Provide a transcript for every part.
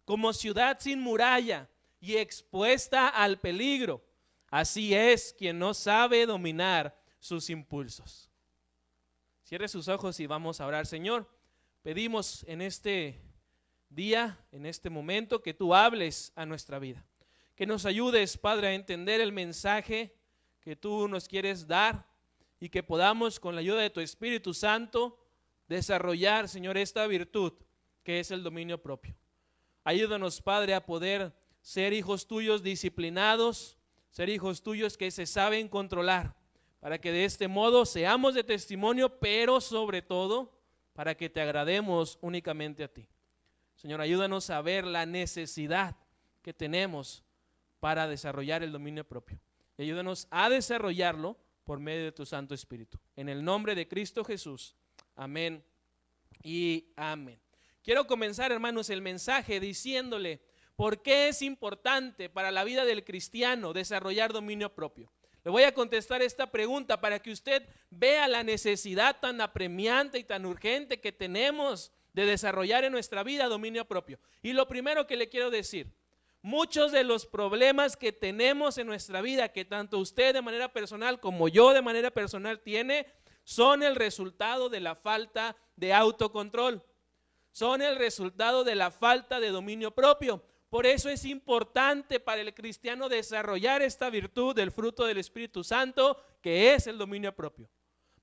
como ciudad sin muralla y expuesta al peligro. Así es quien no sabe dominar sus impulsos. Cierre sus ojos y vamos a orar. Señor, pedimos en este día, en este momento, que tú hables a nuestra vida. Que nos ayudes, Padre, a entender el mensaje que tú nos quieres dar y que podamos, con la ayuda de tu Espíritu Santo, desarrollar, Señor, esta virtud que es el dominio propio. Ayúdanos, Padre, a poder ser hijos tuyos disciplinados, ser hijos tuyos que se saben controlar, para que de este modo seamos de testimonio, pero sobre todo para que te agrademos únicamente a ti. Señor, ayúdanos a ver la necesidad que tenemos para desarrollar el dominio propio. Y ayúdanos a desarrollarlo por medio de tu Santo Espíritu. En el nombre de Cristo Jesús. Amén y amén. Quiero comenzar, hermanos, el mensaje diciéndole por qué es importante para la vida del cristiano desarrollar dominio propio. Le voy a contestar esta pregunta para que usted vea la necesidad tan apremiante y tan urgente que tenemos de desarrollar en nuestra vida dominio propio. Y lo primero que le quiero decir, muchos de los problemas que tenemos en nuestra vida, que tanto usted de manera personal como yo de manera personal tiene, son el resultado de la falta de autocontrol. Son el resultado de la falta de dominio propio. Por eso es importante para el cristiano desarrollar esta virtud del fruto del Espíritu Santo, que es el dominio propio,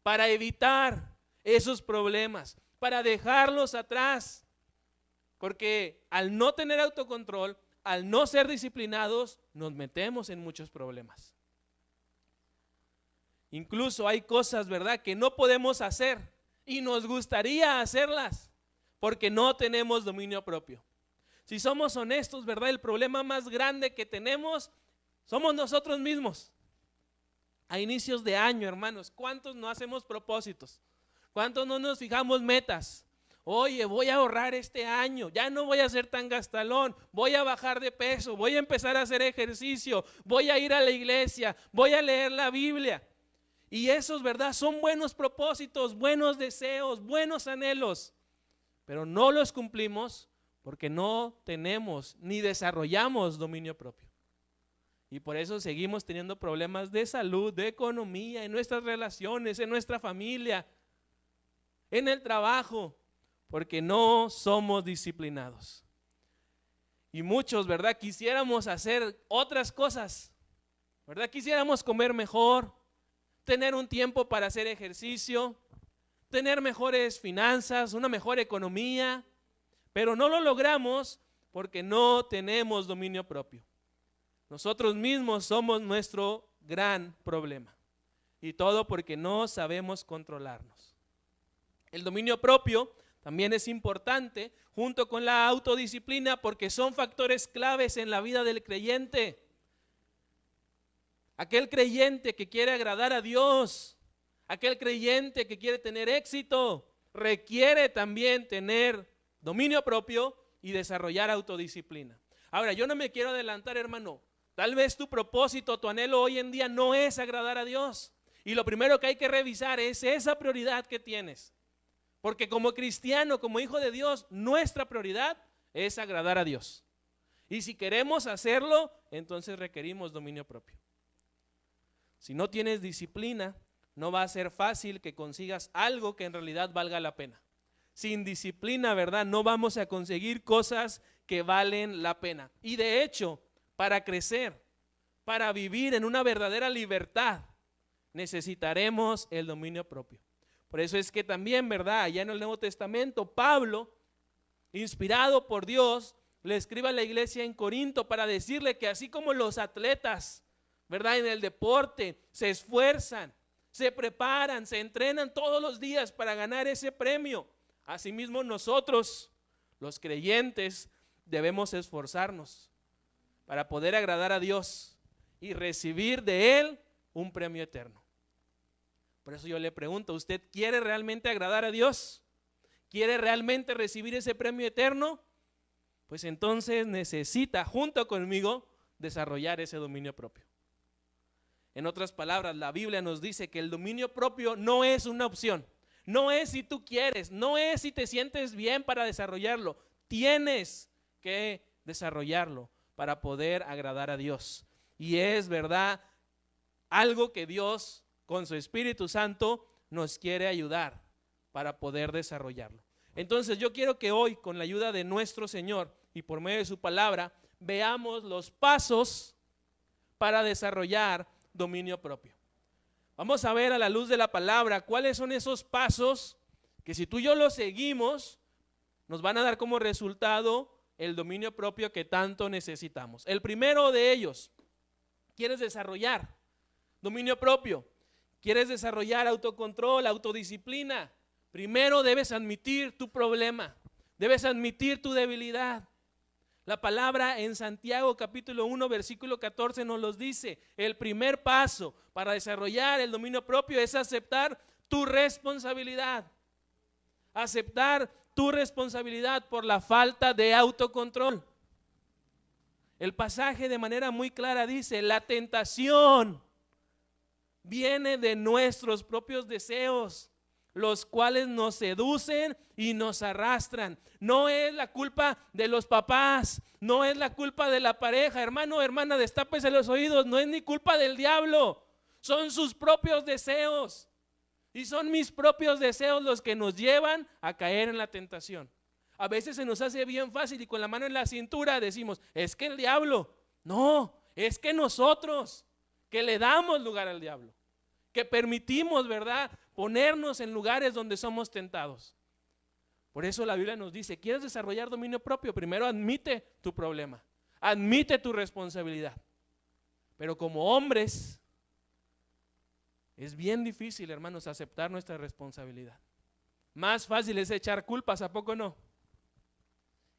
para evitar esos problemas, para dejarlos atrás, porque al no tener autocontrol, al no ser disciplinados, nos metemos en muchos problemas. Incluso hay cosas, ¿verdad?, que no podemos hacer y nos gustaría hacerlas porque no tenemos dominio propio. Si somos honestos, ¿verdad?, el problema más grande que tenemos somos nosotros mismos. A inicios de año, hermanos, ¿cuántos no hacemos propósitos? ¿Cuántos no nos fijamos metas? Oye, voy a ahorrar este año, ya no voy a ser tan gastalón, voy a bajar de peso, voy a empezar a hacer ejercicio, voy a ir a la iglesia, voy a leer la Biblia. Y esos, ¿verdad?, son buenos propósitos, buenos deseos, buenos anhelos, pero no los cumplimos porque no tenemos ni desarrollamos dominio propio. Y por eso seguimos teniendo problemas de salud, de economía, en nuestras relaciones, en nuestra familia, en el trabajo, porque no somos disciplinados. Y muchos, ¿verdad?, quisiéramos hacer otras cosas, ¿verdad? Quisiéramos comer mejor, tener un tiempo para hacer ejercicio, tener mejores finanzas, una mejor economía, pero no lo logramos porque no tenemos dominio propio. Nosotros mismos somos nuestro gran problema, y todo porque no sabemos controlarnos. El dominio propio también es importante junto con la autodisciplina porque son factores claves en la vida del creyente. Aquel creyente que quiere agradar a Dios, aquel creyente que quiere tener éxito, requiere también tener dominio propio y desarrollar autodisciplina. Ahora, yo no me quiero adelantar, hermano. Tal vez tu propósito, tu anhelo hoy en día no es agradar a Dios. Y lo primero que hay que revisar es esa prioridad que tienes. Porque como cristiano, como hijo de Dios, nuestra prioridad es agradar a Dios. Y si queremos hacerlo, entonces requerimos dominio propio. Si no tienes disciplina, no va a ser fácil que consigas algo que en realidad valga la pena. Sin disciplina, ¿verdad?, no vamos a conseguir cosas que valen la pena. Y de hecho, para crecer, para vivir en una verdadera libertad, necesitaremos el dominio propio. Por eso es que también, ¿verdad?, allá en el Nuevo Testamento, Pablo, inspirado por Dios, le escribe a la iglesia en Corinto para decirle que así como los atletas, ¿verdad?, en el deporte se esfuerzan, se preparan, se entrenan todos los días para ganar ese premio, asimismo nosotros, los creyentes, debemos esforzarnos para poder agradar a Dios y recibir de Él un premio eterno. Por eso yo le pregunto, ¿usted quiere realmente agradar a Dios? ¿Quiere realmente recibir ese premio eterno? Pues entonces necesita, junto conmigo, desarrollar ese dominio propio. En otras palabras, la Biblia nos dice que el dominio propio no es una opción. No es si tú quieres, no es si te sientes bien para desarrollarlo. Tienes que desarrollarlo para poder agradar a Dios. Y es, ¿verdad?, algo que Dios con su Espíritu Santo nos quiere ayudar para poder desarrollarlo. Entonces yo quiero que hoy, con la ayuda de nuestro Señor y por medio de su palabra, veamos los pasos para desarrollar dominio propio. Vamos a ver a la luz de la palabra cuáles son esos pasos que si tú y yo los seguimos, nos van a dar como resultado el dominio propio que tanto necesitamos. El primero de ellos, ¿quieres desarrollar dominio propio? ¿Quieres desarrollar autocontrol, autodisciplina? Primero debes admitir tu problema, debes admitir tu debilidad. La palabra en Santiago capítulo 1 versículo 14 nos los dice. El primer paso para desarrollar el dominio propio es aceptar tu responsabilidad. Aceptar tu responsabilidad por la falta de autocontrol. El pasaje de manera muy clara dice, la tentación viene de nuestros propios deseos, los cuales nos seducen y nos arrastran. No es la culpa de los papás, no es la culpa de la pareja. Hermano, hermana, destápese los oídos, no es ni culpa del diablo, son sus propios deseos. Y son mis propios deseos los que nos llevan a caer en la tentación. A veces se nos hace bien fácil y con la mano en la cintura decimos, es que el diablo. No, es que nosotros que le damos lugar al diablo, que permitimos, ¿verdad?, ponernos en lugares donde somos tentados. Por eso la Biblia nos dice, ¿quieres desarrollar dominio propio? Primero admite tu problema, admite tu responsabilidad. Pero como hombres, es bien difícil, hermanos, aceptar nuestra responsabilidad. Más fácil es echar culpas, ¿a poco no?,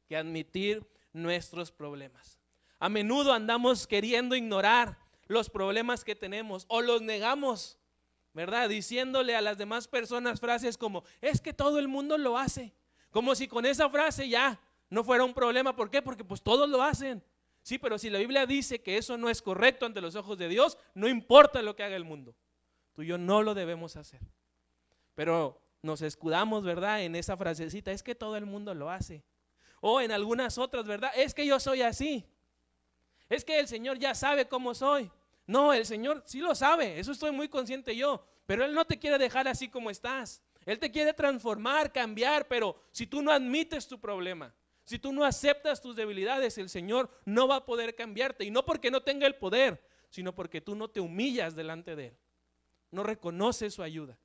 que admitir nuestros problemas. A menudo andamos queriendo ignorar los problemas que tenemos o los negamos, ¿verdad?, diciéndole a las demás personas frases como, es que todo el mundo lo hace, como si con esa frase ya no fuera un problema. ¿Por qué? Porque pues todos lo hacen. Sí, pero si la Biblia dice que eso no es correcto ante los ojos de Dios, no importa lo que haga el mundo, tú y yo no lo debemos hacer. Pero nos escudamos, ¿verdad?, en esa frasecita, es que todo el mundo lo hace. O en algunas otras, ¿verdad?, es que yo soy así. Es que el Señor ya sabe cómo soy. No, el Señor sí lo sabe, eso estoy muy consciente yo, pero Él no te quiere dejar así como estás. Él te quiere transformar, cambiar, pero si tú no admites tu problema, si tú no aceptas tus debilidades, el Señor no va a poder cambiarte. Y no porque no tenga el poder, sino porque tú no te humillas delante de Él, no reconoces su ayuda.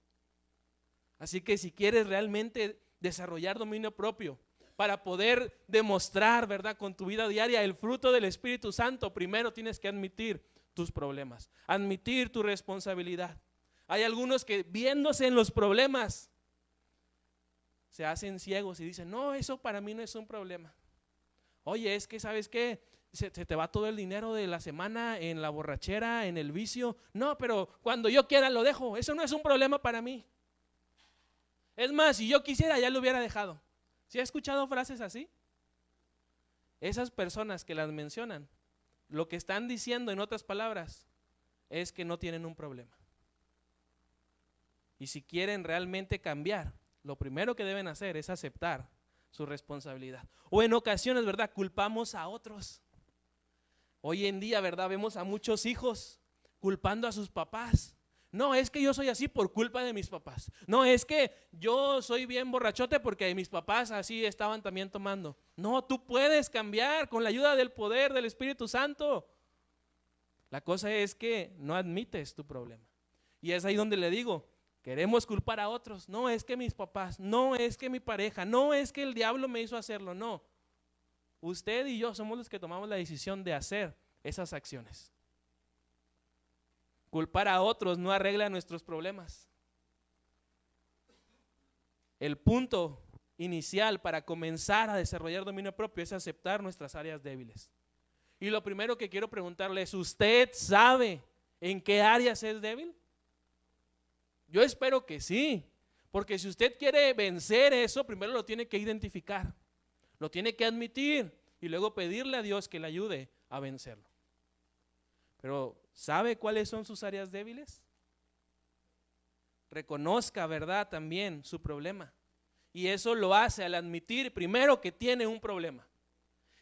Así que si quieres realmente desarrollar dominio propio, para poder demostrar, ¿verdad?, con tu vida diaria el fruto del Espíritu Santo, primero tienes que admitir tus problemas, admitir tu responsabilidad. Hay algunos que viéndose en los problemas se hacen ciegos y dicen, no, eso para mí no es un problema. Oye, es que ¿sabes qué? Se te va todo el dinero de la semana en la borrachera, en el vicio. No, pero cuando yo quiera lo dejo, eso no es un problema para mí. Es más, si yo quisiera ya lo hubiera dejado. ¿Sí has escuchado frases así? Esas personas que las mencionan, lo que están diciendo en otras palabras es que no tienen un problema. Y si quieren realmente cambiar, lo primero que deben hacer es aceptar su responsabilidad. O en ocasiones, ¿verdad?, culpamos a otros. Hoy en día, ¿verdad?, vemos a muchos hijos culpando a sus papás. No, es que yo soy así por culpa de mis papás. No, es que yo soy bien borrachote porque mis papás así estaban también tomando. No, tú puedes cambiar con la ayuda del poder del Espíritu Santo. La cosa es que no admites tu problema. Y es ahí donde le digo, queremos culpar a otros. No, es que mis papás, no, es que mi pareja, no, es que el diablo me hizo hacerlo. No, usted y yo somos los que tomamos la decisión de hacer esas acciones. Culpar a otros no arregla nuestros problemas. El punto inicial para comenzar a desarrollar dominio propio es aceptar nuestras áreas débiles. Y lo primero que quiero preguntarle es, ¿usted sabe en qué áreas es débil? Yo espero que sí, porque si usted quiere vencer eso, primero lo tiene que identificar, lo tiene que admitir y luego pedirle a Dios que le ayude a vencerlo. Pero ¿sabe cuáles son sus áreas débiles? Reconozca, ¿verdad?, también su problema. Y eso lo hace al admitir primero que tiene un problema.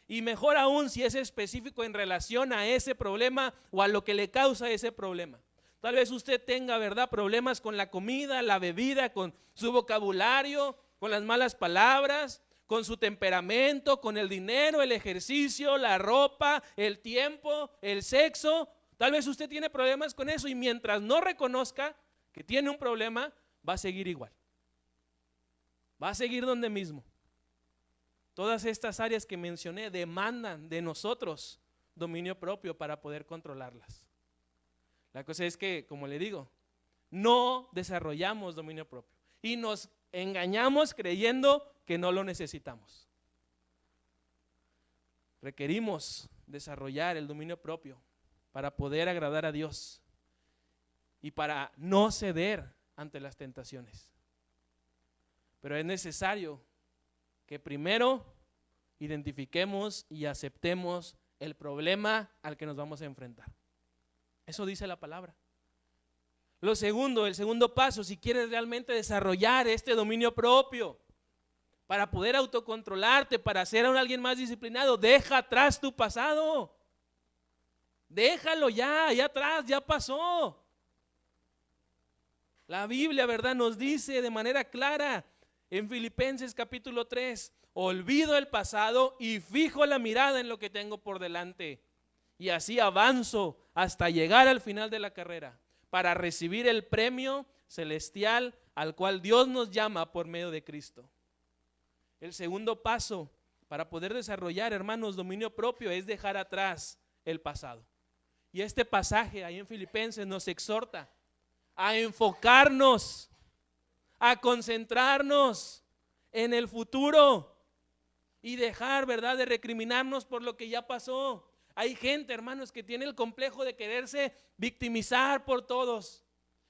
Y mejor aún si es específico en relación a ese problema o a lo que le causa ese problema. Tal vez usted tenga, ¿verdad?, problemas con la comida, la bebida, con su vocabulario, con las malas palabras, con su temperamento, con el dinero, el ejercicio, la ropa, el tiempo, el sexo. Tal vez usted tiene problemas con eso y mientras no reconozca que tiene un problema, va a seguir igual. Va a seguir donde mismo. Todas estas áreas que mencioné demandan de nosotros dominio propio para poder controlarlas. La cosa es que, como le digo, no desarrollamos dominio propio y nos engañamos creyendo que no lo necesitamos. Requerimos desarrollar el dominio propio para poder agradar a Dios y para no ceder ante las tentaciones. Pero es necesario que primero identifiquemos y aceptemos el problema al que nos vamos a enfrentar. Eso dice la palabra. Lo segundo, el segundo paso, si quieres realmente desarrollar este dominio propio, para poder autocontrolarte, para ser alguien más disciplinado, deja atrás tu pasado. Déjalo ya, allá atrás, ya pasó. La Biblia, ¿verdad?, nos dice de manera clara en Filipenses capítulo 3, olvido el pasado y fijo la mirada en lo que tengo por delante. Y así avanzo hasta llegar al final de la carrera para recibir el premio celestial al cual Dios nos llama por medio de Cristo. El segundo paso para poder desarrollar, hermanos, dominio propio es dejar atrás el pasado. Y este pasaje ahí en Filipenses nos exhorta a enfocarnos, a concentrarnos en el futuro y dejar, ¿verdad?, de recriminarnos por lo que ya pasó. Hay gente, hermanos, que tiene el complejo de quererse victimizar por todos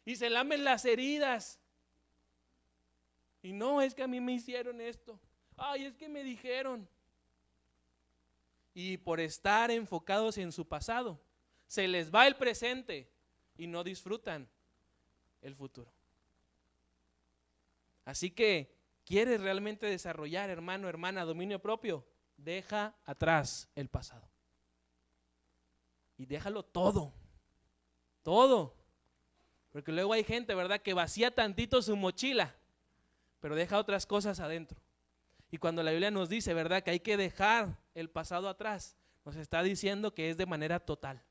y se lamen las heridas. Y no, es que a mí me hicieron esto. Ay, es que me dijeron. Y por estar enfocados en su pasado, se les va el presente y no disfrutan el futuro. Así que, ¿quieres realmente desarrollar, hermano, hermana, dominio propio? Deja atrás el pasado. Y déjalo todo, todo. Porque luego hay gente, ¿verdad?, que vacía tantito su mochila, pero deja otras cosas adentro. Y cuando la Biblia nos dice, ¿verdad?, que hay que dejar el pasado atrás, nos está diciendo que es de manera total.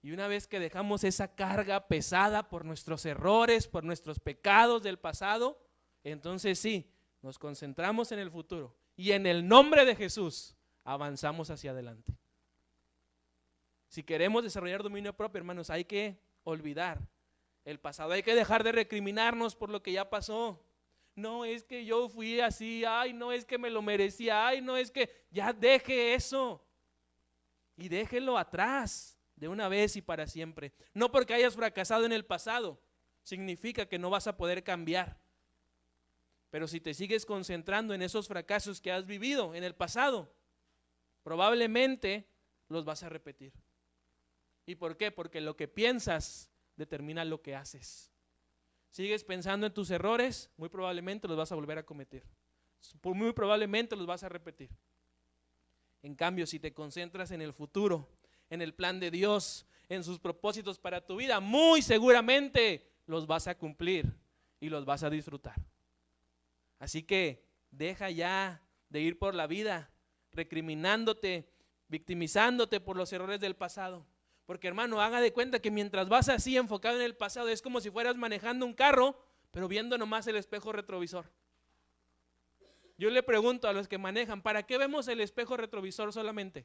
Y una vez que dejamos esa carga pesada por nuestros errores, por nuestros pecados del pasado, entonces sí, nos concentramos en el futuro. Y en el nombre de Jesús, avanzamos hacia adelante. Si queremos desarrollar dominio propio, hermanos, hay que olvidar el pasado. Hay que dejar de recriminarnos por lo que ya pasó. No, es que yo fui así, ay, no, es que me lo merecía, ay, no, es que ya deje eso. Y déjelo atrás de una vez y para siempre. No porque hayas fracasado en el pasado, significa que no vas a poder cambiar. Pero si te sigues concentrando en esos fracasos que has vivido en el pasado, probablemente los vas a repetir. ¿Y por qué? Porque lo que piensas determina lo que haces. Sigues pensando en tus errores, muy probablemente los vas a volver a cometer. Muy probablemente los vas a repetir. En cambio, si te concentras en el futuro, en el plan de Dios, en sus propósitos para tu vida, muy seguramente los vas a cumplir y los vas a disfrutar. Así que deja ya de ir por la vida recriminándote, victimizándote por los errores del pasado. Porque, hermano, haga de cuenta que mientras vas así enfocado en el pasado, es como si fueras manejando un carro, pero viendo nomás el espejo retrovisor. Yo le pregunto a los que manejan, ¿para qué vemos el espejo retrovisor solamente?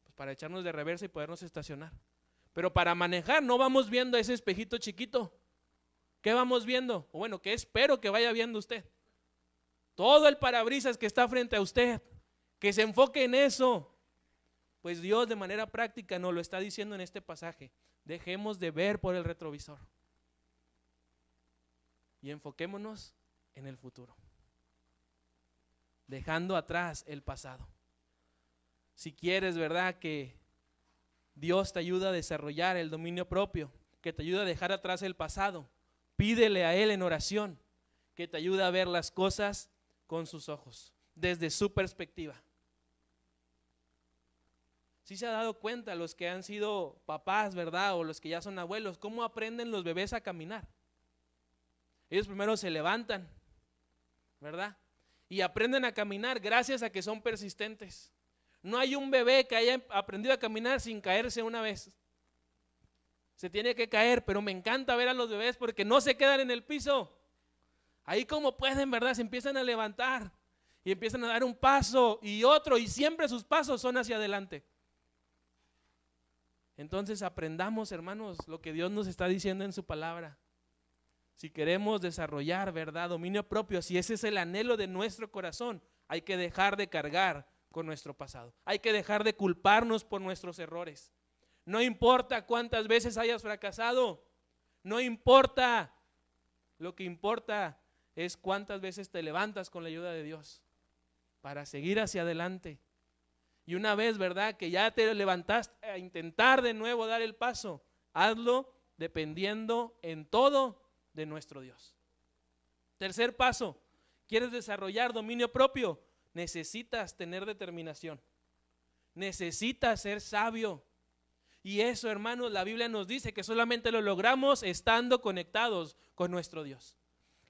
Pues para echarnos de reversa y podernos estacionar. Pero para manejar no vamos viendo ese espejito chiquito. ¿Qué vamos viendo? O bueno, ¿qué espero que vaya viendo usted? Todo el parabrisas que está frente a usted, que se enfoque en eso. Pues Dios de manera práctica nos lo está diciendo en este pasaje. Dejemos de ver por el retrovisor y enfoquémonos en el futuro, dejando atrás el pasado. Si quieres, ¿verdad?, que Dios te ayude a desarrollar el dominio propio, que te ayude a dejar atrás el pasado, pídele a Él en oración que te ayude a ver las cosas con sus ojos. desde su perspectiva. ¿Sí se ha dado cuenta los que han sido papás, verdad? O los que ya son abuelos, cómo aprenden los bebés a caminar. Ellos primero se levantan, ¿verdad? Y aprenden a caminar gracias a que son persistentes. No hay un bebé que haya aprendido a caminar sin caerse una vez. Se tiene que caer, pero me encanta ver a los bebés porque no se quedan en el piso. Ahí como pueden, ¿verdad? Se empiezan a levantar y empiezan a dar un paso y otro, y siempre sus pasos son hacia adelante. Entonces aprendamos, hermanos, lo que Dios nos está diciendo en su palabra. Si queremos desarrollar, ¿verdad?, dominio propio, si ese es el anhelo de nuestro corazón, hay que dejar de cargar con nuestro pasado. Hay que dejar de culparnos por nuestros errores. No importa cuántas veces hayas fracasado, no importa, lo que importa es cuántas veces te levantas con la ayuda de Dios para seguir hacia adelante. Y una vez, ¿verdad?, que ya te levantaste a intentar de nuevo dar el paso, hazlo dependiendo en todo de nuestro Dios. Tercer paso, ¿quieres desarrollar dominio propio? Necesitas tener determinación. Necesitas ser sabio. Y eso, hermanos, la Biblia nos dice que solamente lo logramos estando conectados con nuestro Dios.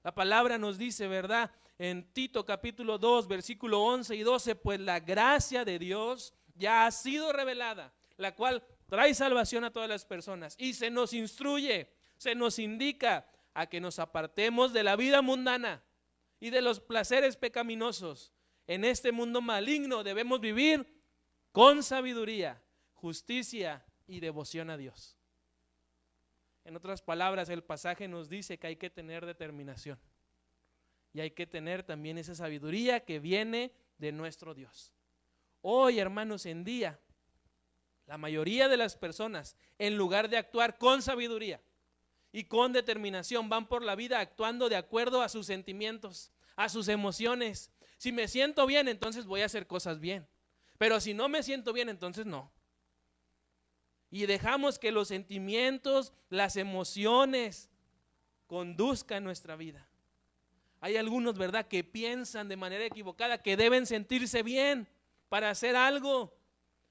La palabra nos dice, ¿verdad?, en Tito capítulo 2, versículo 11 y 12, pues la gracia de Dios ya ha sido revelada, la cual trae salvación a todas las personas, y se nos instruye, se nos indica a que nos apartemos de la vida mundana y de los placeres pecaminosos. En este mundo maligno debemos vivir con sabiduría, justicia y devoción a Dios. En otras palabras, el pasaje nos dice que hay que tener determinación y hay que tener también esa sabiduría que viene de nuestro Dios. Hoy, hermanos, en día, la mayoría de las personas, en lugar de actuar con sabiduría y con determinación, van por la vida actuando de acuerdo a sus sentimientos, a sus emociones. Si me siento bien, entonces voy a hacer cosas bien, pero si no me siento bien, entonces no. Y dejamos que los sentimientos, las emociones conduzcan nuestra vida. Hay algunos, ¿verdad?, que piensan de manera equivocada que deben sentirse bien para hacer algo,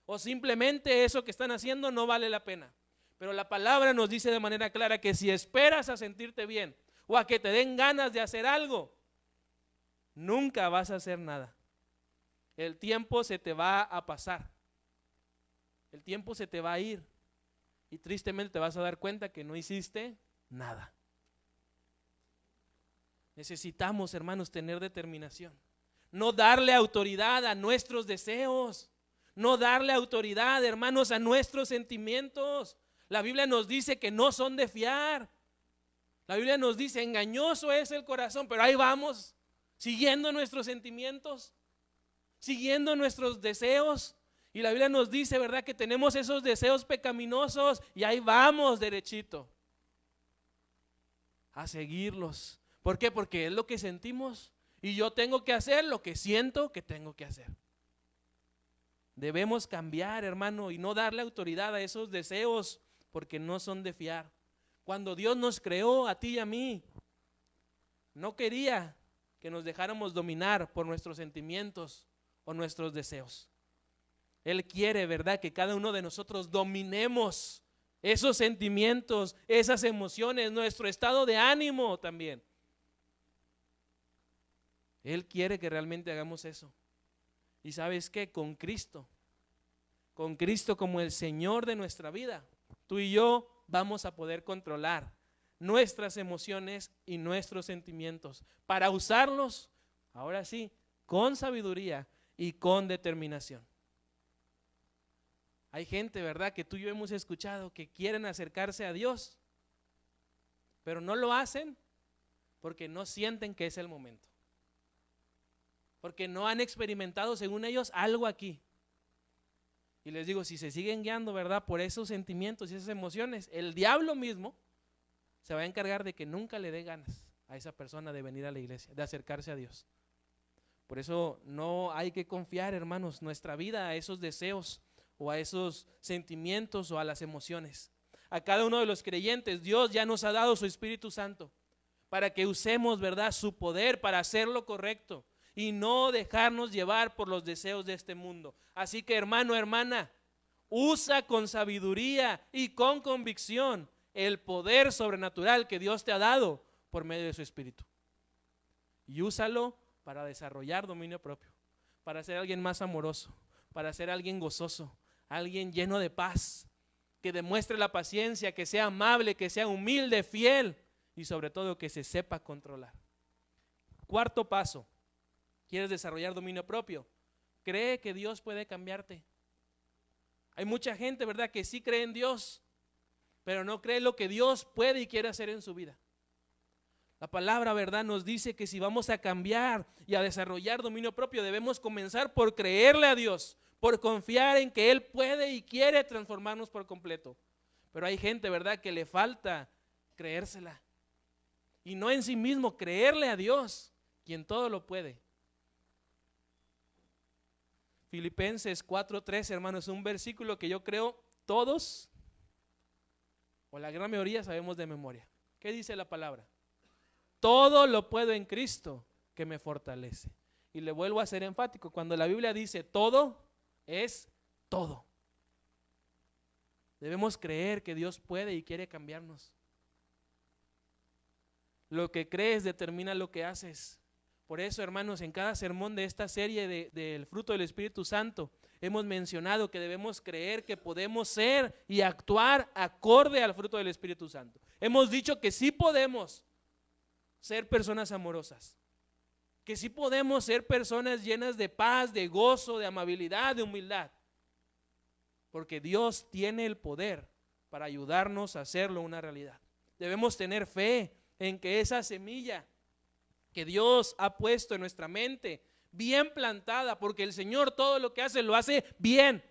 o simplemente eso que están haciendo no vale la pena. Pero la palabra nos dice de manera clara que si esperas a sentirte bien o a que te den ganas de hacer algo, nunca vas a hacer nada. El tiempo se te va a pasar. El tiempo se te va a ir y tristemente te vas a dar cuenta que no hiciste nada. Necesitamos, hermanos, tener determinación. No darle autoridad a nuestros deseos. No darle autoridad, hermanos, a nuestros sentimientos. La Biblia nos dice que no son de fiar. La Biblia nos dice, engañoso es el corazón, pero ahí vamos, siguiendo nuestros sentimientos, siguiendo nuestros deseos. Y la Biblia nos dice, ¿verdad?, que tenemos esos deseos pecaminosos y ahí vamos derechito a seguirlos. ¿Por qué? Porque es lo que sentimos y yo tengo que hacer lo que siento que tengo que hacer. Debemos cambiar, hermano, y no darle autoridad a esos deseos porque no son de fiar. Cuando Dios nos creó a ti y a mí, no quería que nos dejáramos dominar por nuestros sentimientos o nuestros deseos. Él quiere, ¿verdad?, que cada uno de nosotros dominemos esos sentimientos, esas emociones, nuestro estado de ánimo también. Él quiere que realmente hagamos eso. ¿Y sabes qué? Con Cristo como el Señor de nuestra vida, tú y yo vamos a poder controlar nuestras emociones y nuestros sentimientos para usarlos, ahora sí, con sabiduría y con determinación. Hay gente, ¿verdad?, que tú y yo hemos escuchado que quieren acercarse a Dios, pero no lo hacen porque no sienten que es el momento. Porque no han experimentado, según ellos, algo aquí. Y les digo, si se siguen guiando, ¿verdad?, por esos sentimientos y esas emociones, el diablo mismo se va a encargar de que nunca le dé ganas a esa persona de venir a la iglesia, de acercarse a Dios. Por eso no hay que confiar, hermanos, nuestra vida a esos deseos o a esos sentimientos o a las emociones. A cada uno de los creyentes, Dios ya nos ha dado su Espíritu Santo para que usemos, ¿verdad?, su poder para hacer lo correcto. y no dejarnos llevar por los deseos de este mundo. Así que, hermano, hermana, usa con sabiduría y con convicción el poder sobrenatural que Dios te ha dado por medio de su Espíritu. Y úsalo para desarrollar dominio propio, para ser alguien más amoroso, para ser alguien gozoso, alguien lleno de paz, que demuestre la paciencia, que sea amable, que sea humilde, fiel y sobre todo que se sepa controlar. Cuarto paso, ¿quieres desarrollar dominio propio? Cree que Dios puede cambiarte. Hay mucha gente, ¿verdad?, que sí cree en Dios, pero no cree lo que Dios puede y quiere hacer en su vida. La palabra, ¿verdad?, nos dice que si vamos a cambiar y a desarrollar dominio propio, debemos comenzar por creerle a Dios, por confiar en que Él puede y quiere transformarnos por completo. Pero hay gente, ¿verdad?, que le falta creérsela. Y no en sí mismo, creerle a Dios, quien todo lo puede. Filipenses 4:13, hermanos, es un versículo que yo creo todos, o la gran mayoría, sabemos de memoria. ¿Qué dice la palabra? Todo lo puedo en Cristo que me fortalece. Y le vuelvo a ser enfático, cuando la Biblia dice todo, es todo. Debemos creer que Dios puede y quiere cambiarnos. Lo que crees determina lo que haces. Por eso, hermanos, en cada sermón de esta serie del fruto del Espíritu Santo, hemos mencionado que debemos creer que podemos ser y actuar acorde al fruto del Espíritu Santo. Hemos dicho que sí podemos ser personas amorosas, que sí podemos ser personas llenas de paz, de gozo, de amabilidad, de humildad, porque Dios tiene el poder para ayudarnos a hacerlo una realidad. Debemos tener fe en que esa semilla que Dios ha puesto en nuestra mente, bien plantada, porque el Señor todo lo que hace, lo hace bien,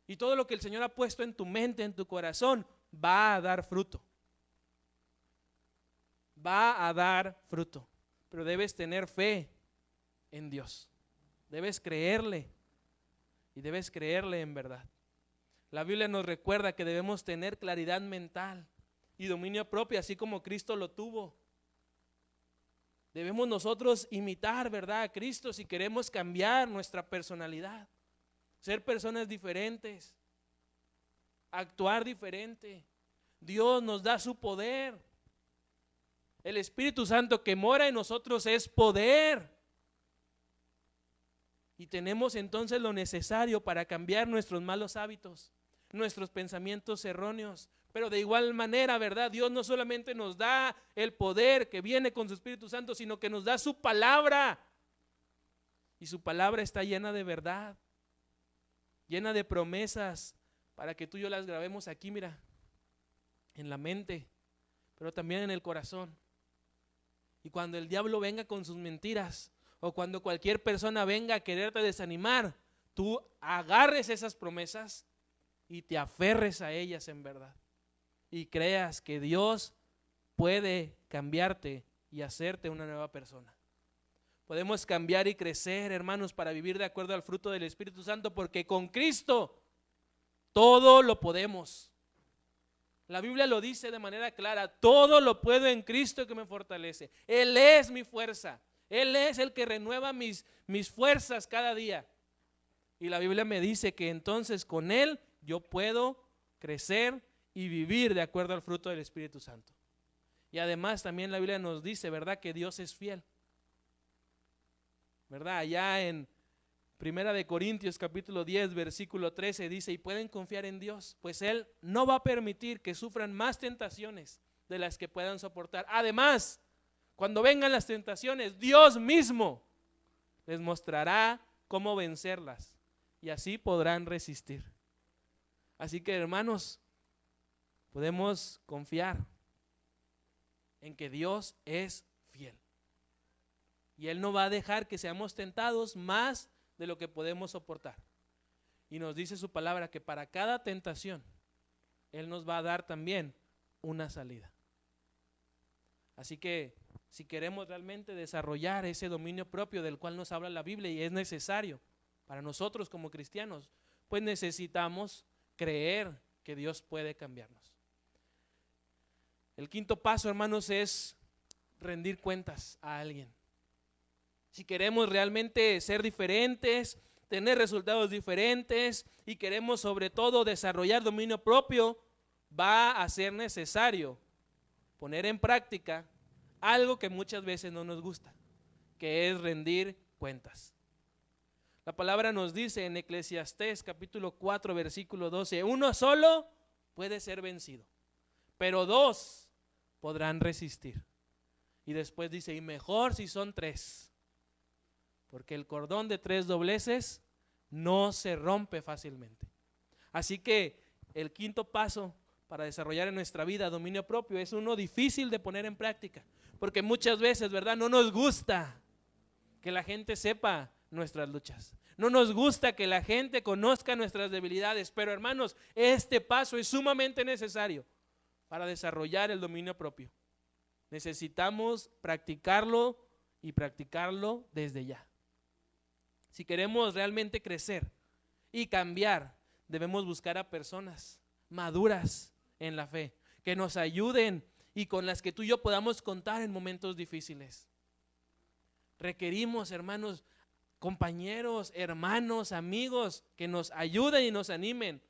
y todo lo que el Señor ha puesto en tu mente, en tu corazón, va a dar fruto. Va a dar fruto, pero debes tener fe en Dios, debes creerle y debes creerle en verdad. La Biblia nos recuerda que debemos tener claridad mental y dominio propio, así como Cristo lo tuvo. Debemos nosotros imitar, ¿verdad?, a Cristo si queremos cambiar nuestra personalidad, ser personas diferentes, actuar diferente. Dios nos da su poder. El Espíritu Santo que mora en nosotros es poder. Y tenemos entonces lo necesario para cambiar nuestros malos hábitos, nuestros pensamientos erróneos. Pero de igual manera, ¿verdad?, Dios no solamente nos da el poder que viene con su Espíritu Santo, sino que nos da su palabra. Y su palabra está llena de verdad, llena de promesas, para que tú y yo las grabemos aquí, mira, en la mente, pero también en el corazón. Y cuando el diablo venga con sus mentiras, o cuando cualquier persona venga a quererte desanimar, tú agarres esas promesas y te aferres a ellas en verdad. Y creas que Dios puede cambiarte y hacerte una nueva persona. Podemos cambiar y crecer, hermanos, para vivir de acuerdo al fruto del Espíritu Santo, porque con Cristo todo lo podemos. La Biblia lo dice de manera clara: todo lo puedo en Cristo que me fortalece. Él es mi fuerza, Él es el que renueva mis fuerzas cada día. Y la Biblia me dice que entonces con Él yo puedo crecer y vivir de acuerdo al fruto del Espíritu Santo. Y además también la Biblia nos dice, ¿verdad?, que Dios es fiel, ¿verdad? Allá en Primera de Corintios capítulo 10 versículo 13 dice: y pueden confiar en Dios, pues Él no va a permitir que sufran más tentaciones de las que puedan soportar. Además, cuando vengan las tentaciones, Dios mismo les mostrará cómo vencerlas, y así podrán resistir. Así que, hermanos, podemos confiar en que Dios es fiel, y Él no va a dejar que seamos tentados más de lo que podemos soportar. Y nos dice su palabra que para cada tentación Él nos va a dar también una salida. Así que si queremos realmente desarrollar ese dominio propio del cual nos habla la Biblia, y es necesario para nosotros como cristianos, pues necesitamos creer que Dios puede cambiarnos. El quinto paso, hermanos, es rendir cuentas a alguien. si queremos realmente ser diferentes, tener resultados diferentes y queremos sobre todo desarrollar dominio propio, va a ser necesario poner en práctica algo que muchas veces no nos gusta, que es rendir cuentas. La palabra nos dice en Eclesiastés capítulo 4 versículo 12, uno solo puede ser vencido, pero dos podrán resistir. Y después dice, y mejor si son tres, porque el cordón de tres dobleces no se rompe fácilmente. Así que el quinto paso para desarrollar en nuestra vida dominio propio es uno difícil de poner en práctica, porque muchas veces, ¿verdad?, no nos gusta que la gente sepa nuestras luchas. No nos gusta que la gente conozca nuestras debilidades, pero hermanos, este paso es sumamente necesario para desarrollar el dominio propio. Necesitamos practicarlo y practicarlo desde ya. Si queremos realmente crecer y cambiar, debemos buscar a personas maduras en la fe, que nos ayuden y con las que tú y yo podamos contar en momentos difíciles. Requerimos, hermanos, compañeros, hermanos, amigos, que nos ayuden y nos animen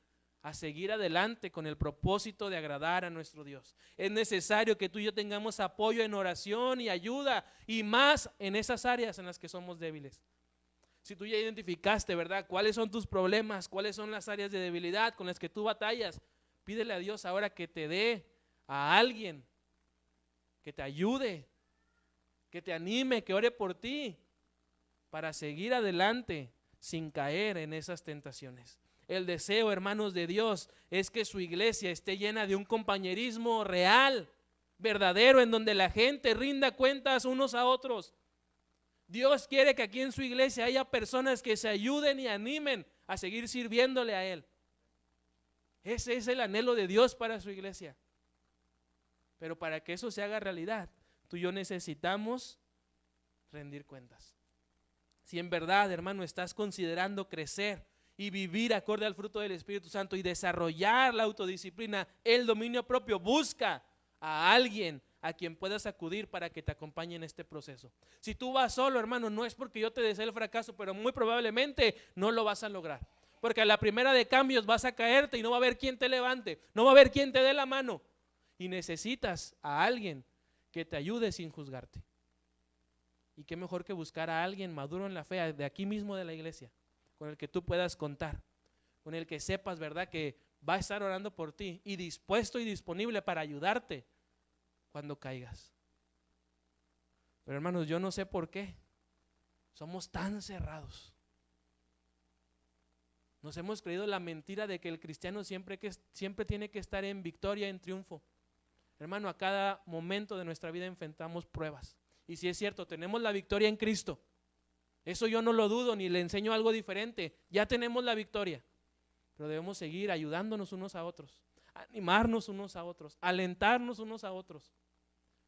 a seguir adelante con el propósito de agradar a nuestro Dios. Es necesario que tú y yo tengamos apoyo en oración y ayuda, y más en esas áreas en las que somos débiles. Si tú ya identificaste, ¿verdad?, cuáles son tus problemas, cuáles son las áreas de debilidad con las que tú batallas, pídele a Dios ahora que te dé a alguien que te ayude, que te anime, que ore por ti para seguir adelante sin caer en esas tentaciones. El deseo, hermanos de Dios, es que su iglesia esté llena de un compañerismo real, verdadero, en donde la gente rinda cuentas unos a otros. Dios quiere que aquí en su iglesia haya personas que se ayuden y animen a seguir sirviéndole a Él. Ese es el anhelo de Dios para su iglesia. Pero para que eso se haga realidad, tú y yo necesitamos rendir cuentas. Si en verdad, hermano, estás considerando crecer y vivir acorde al fruto del Espíritu Santo y desarrollar la autodisciplina, el dominio propio, busca a alguien a quien puedas acudir para que te acompañe en este proceso. Si tú vas solo, hermano, no es porque yo te desee el fracaso, pero muy probablemente no lo vas a lograr. Porque a la primera de cambios vas a caerte y no va a haber quien te levante, no va a haber quien te dé la mano. Y necesitas a alguien que te ayude sin juzgarte. Y qué mejor que buscar a alguien maduro en la fe, de aquí mismo de la iglesia, con el que tú puedas contar, con el que sepas, ¿verdad?, que va a estar orando por ti y dispuesto y disponible para ayudarte cuando caigas. Pero hermanos, yo no sé por qué somos tan cerrados. Nos hemos creído la mentira de que el cristiano siempre tiene que estar en victoria, en triunfo. Hermano, a cada momento de nuestra vida enfrentamos pruebas. Y si es cierto, tenemos la victoria en Cristo. Eso yo no lo dudo, ni le enseño algo diferente. Ya tenemos la victoria. Pero debemos seguir ayudándonos unos a otros, animarnos unos a otros, alentarnos unos a otros.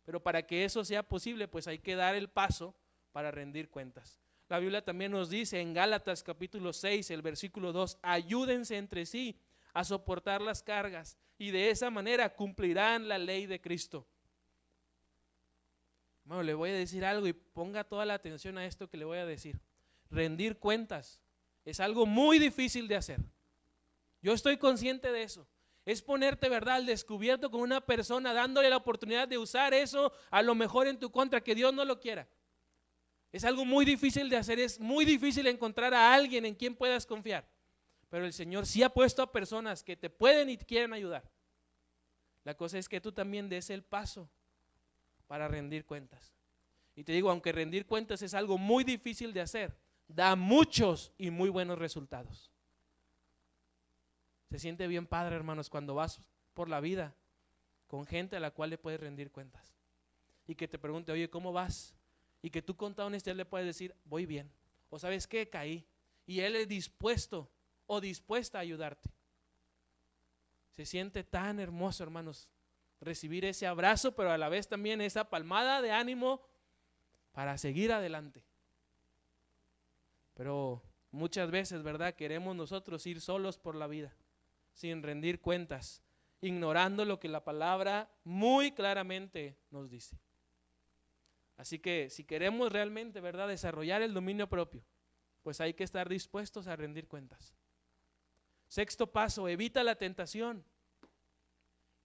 Pero para que eso sea posible, pues hay que dar el paso para rendir cuentas. La Biblia también nos dice en Gálatas capítulo 6, el versículo 2, ayúdense entre sí a soportar las cargas y de esa manera cumplirán la ley de Cristo. Bueno, le voy a decir algo y ponga toda la atención a esto que le voy a decir. Rendir cuentas es algo muy difícil de hacer. Yo estoy consciente de eso. Es ponerte, ¿verdad?, al descubierto con una persona, dándole la oportunidad de usar eso a lo mejor en tu contra, que Dios no lo quiera. Es algo muy difícil de hacer, es muy difícil encontrar a alguien en quien puedas confiar. Pero el Señor sí ha puesto a personas que te pueden y te quieren ayudar. La cosa es que tú también des el paso para rendir cuentas. Y te digo, aunque rendir cuentas es algo muy difícil de hacer, da muchos y muy buenos resultados. Se siente bien padre, hermanos, cuando vas por la vida con gente a la cual le puedes rendir cuentas. Y que te pregunte, oye, ¿cómo vas? Y que tú con toda honestidad le puedes decir, voy bien. O ¿sabes qué? Caí. Y él es dispuesto o dispuesta a ayudarte. Se siente tan hermoso, hermanos, recibir ese abrazo, pero a la vez también esa palmada de ánimo para seguir adelante. Pero muchas veces, ¿verdad?, queremos nosotros ir solos por la vida, sin rendir cuentas, ignorando lo que la palabra muy claramente nos dice. Así que si queremos realmente, ¿verdad?, desarrollar el dominio propio, pues hay que estar dispuestos a rendir cuentas. Sexto paso, evita la tentación.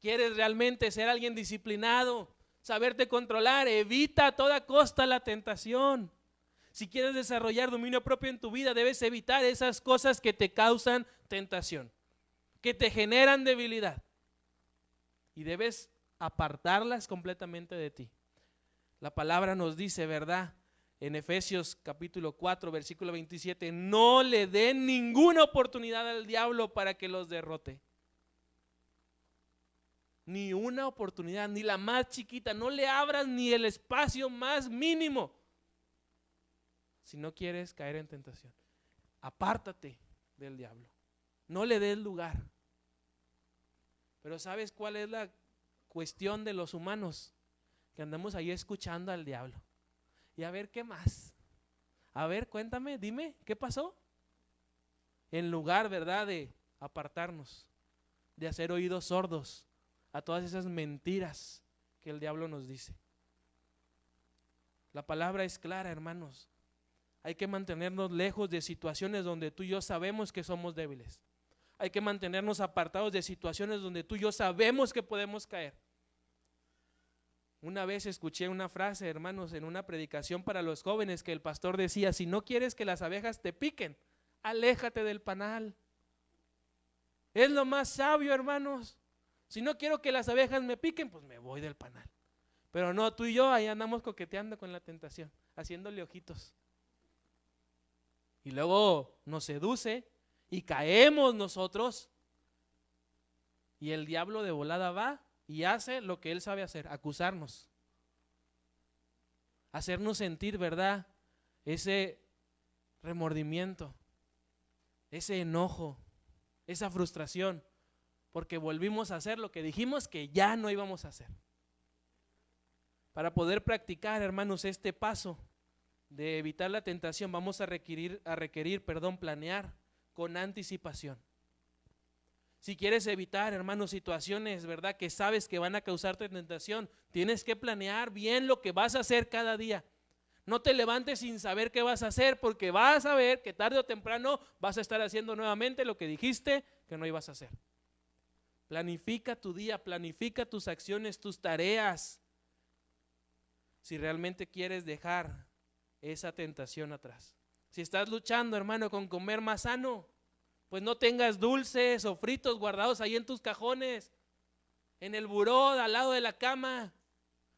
¿Quieres realmente ser alguien disciplinado, saberte controlar? Evita a toda costa la tentación. Si quieres desarrollar dominio propio en tu vida, debes evitar esas cosas que te causan tentación, que te generan debilidad. Y debes apartarlas completamente de ti. La palabra nos dice, ¿verdad?, en Efesios capítulo 4, versículo 27, no le den ninguna oportunidad al diablo para que los derrote. Ni una oportunidad, ni la más chiquita, no le abras ni el espacio más mínimo. Si no quieres caer en tentación, apártate del diablo, no le des lugar. Pero ¿sabes cuál es la cuestión de los humanos? Que andamos ahí escuchando al diablo. Y a ver, ¿qué más? A ver, cuéntame, dime, ¿qué pasó? En lugar, ¿verdad?, de apartarnos, de hacer oídos sordos a todas esas mentiras que el diablo nos dice. La palabra es clara, hermanos. Hay que mantenernos lejos de situaciones donde tú y yo sabemos que somos débiles. Hay que mantenernos apartados de situaciones donde tú y yo sabemos que podemos caer. Una vez escuché una frase, hermanos, en una predicación para los jóvenes, que el pastor decía: si no quieres que las abejas te piquen, aléjate del panal. Es lo más sabio, hermanos. Si no quiero que las abejas me piquen, pues me voy del panal. Pero no, tú y yo ahí andamos coqueteando con la tentación, haciéndole ojitos. Y luego nos seduce y caemos nosotros. Y el diablo de volada va y hace lo que él sabe hacer: acusarnos, hacernos sentir, ¿verdad?, ese remordimiento, ese enojo, esa frustración, porque volvimos a hacer lo que dijimos que ya no íbamos a hacer. Para poder practicar, hermanos, este paso de evitar la tentación, vamos a requerir, planear con anticipación. Si quieres evitar, hermanos, situaciones, ¿verdad?, que sabes que van a causarte tentación, tienes que planear bien lo que vas a hacer cada día. No te levantes sin saber qué vas a hacer, porque vas a ver que tarde o temprano vas a estar haciendo nuevamente lo que dijiste que no ibas a hacer. Planifica tu día, planifica tus acciones, tus tareas, si realmente quieres dejar esa tentación atrás. Si estás luchando, hermano, con comer más sano, pues no tengas dulces o fritos guardados ahí en tus cajones, en el buró, al lado de la cama,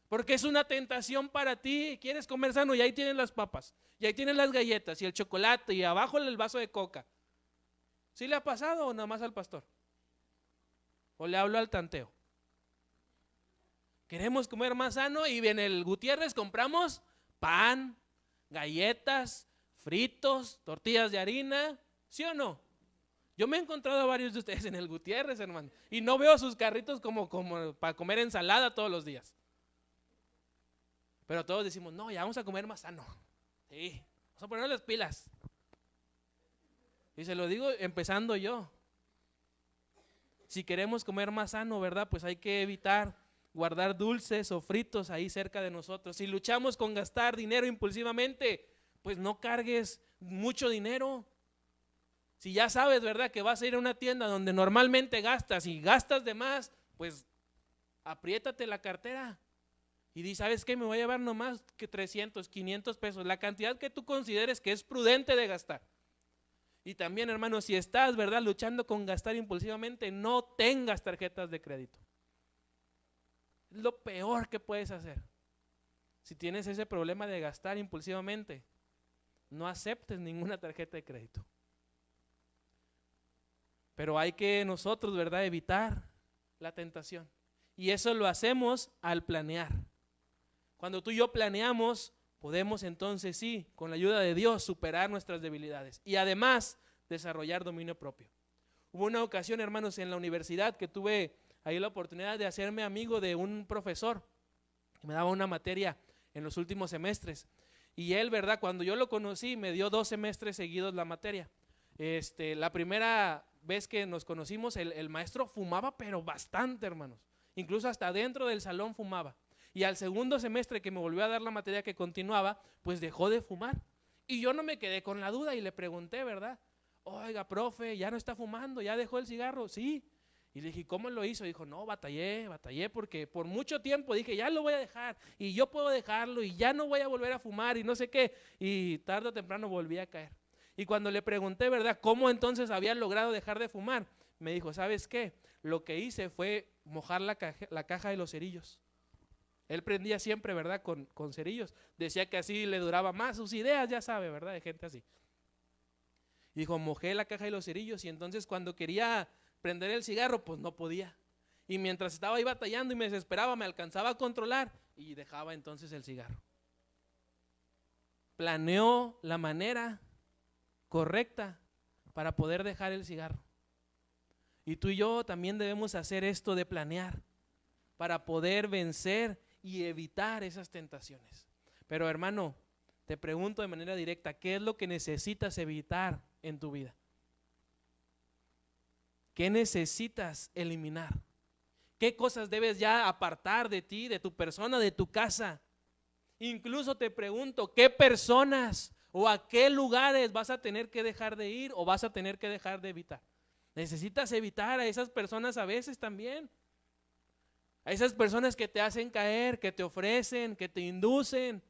porque es una tentación para ti. Quieres comer sano y ahí tienes las papas, y ahí tienes las galletas y el chocolate y abajo el vaso de coca. ¿Sí le ha pasado o nada más al pastor? ¿O le hablo al tanteo? Queremos comer más sano y en el Gutiérrez compramos pan, galletas, fritos, tortillas de harina, ¿sí o no? Yo me he encontrado a varios de ustedes en el Gutiérrez, hermano, y no veo sus carritos como para comer ensalada todos los días. Pero todos decimos: no, ya vamos a comer más sano. Sí, vamos a poner las pilas. Y se lo digo empezando yo. Si queremos comer más sano, ¿verdad?, pues hay que evitar guardar dulces o fritos ahí cerca de nosotros. Si luchamos con gastar dinero impulsivamente, pues no cargues mucho dinero. Si ya sabes, ¿verdad?, que vas a ir a una tienda donde normalmente gastas y gastas de más, pues apriétate la cartera y di: ¿sabes qué? Me voy a llevar nomás que 300, 500 pesos, la cantidad que tú consideres que es prudente de gastar. Y también, hermano, si estás, ¿verdad?, luchando con gastar impulsivamente, no tengas tarjetas de crédito. Es lo peor que puedes hacer. Si tienes ese problema de gastar impulsivamente, no aceptes ninguna tarjeta de crédito. Pero hay que nosotros, ¿verdad?, evitar la tentación. Y eso lo hacemos al planear. Cuando tú y yo planeamos, podemos entonces sí, con la ayuda de Dios, superar nuestras debilidades y además desarrollar dominio propio. Hubo una ocasión, hermanos, en la universidad que tuve ahí la oportunidad de hacerme amigo de un profesor que me daba una materia en los últimos semestres. Y él, ¿verdad?, cuando yo lo conocí, me dio 2 semestres seguidos la materia. La primera vez que nos conocimos, el maestro fumaba, pero bastante, hermanos. Incluso hasta dentro del salón fumaba. Y al segundo semestre que me volvió a dar la materia que continuaba, pues dejó de fumar. Y yo no me quedé con la duda y le pregunté, ¿verdad? Oiga, profe, ¿ya no está fumando? ¿Ya dejó el cigarro? Sí. Y le dije, ¿cómo lo hizo? Dijo, no, batallé porque por mucho tiempo dije, ya lo voy a dejar y yo puedo dejarlo y ya no voy a volver a fumar y no sé qué. Y tarde o temprano volví a caer. Y cuando le pregunté, ¿verdad?, ¿cómo entonces había logrado dejar de fumar? Me dijo, ¿sabes qué? Lo que hice fue mojar la caja de los cerillos. Él prendía siempre, ¿verdad?, con cerillos. Decía que así le duraba más sus ideas, ya sabe, ¿verdad?, de gente así. Y dijo, mojé la caja de los cerillos y entonces cuando quería prender el cigarro, pues no podía. Y mientras estaba ahí batallando y me desesperaba, me alcanzaba a controlar y dejaba entonces el cigarro. Planeó la manera correcta para poder dejar el cigarro. Y tú y yo también debemos hacer esto de planear para poder vencer y evitar esas tentaciones. Pero hermano, te pregunto de manera directa, ¿qué es lo que necesitas evitar en tu vida? ¿Qué necesitas eliminar? ¿Qué cosas debes ya apartar de ti, de tu persona, de tu casa? Incluso te pregunto, ¿qué personas o a qué lugares vas a tener que dejar de ir o vas a tener que dejar de evitar? Necesitas evitar a esas personas a veces también. A esas personas que te hacen caer, que te ofrecen, que te inducen.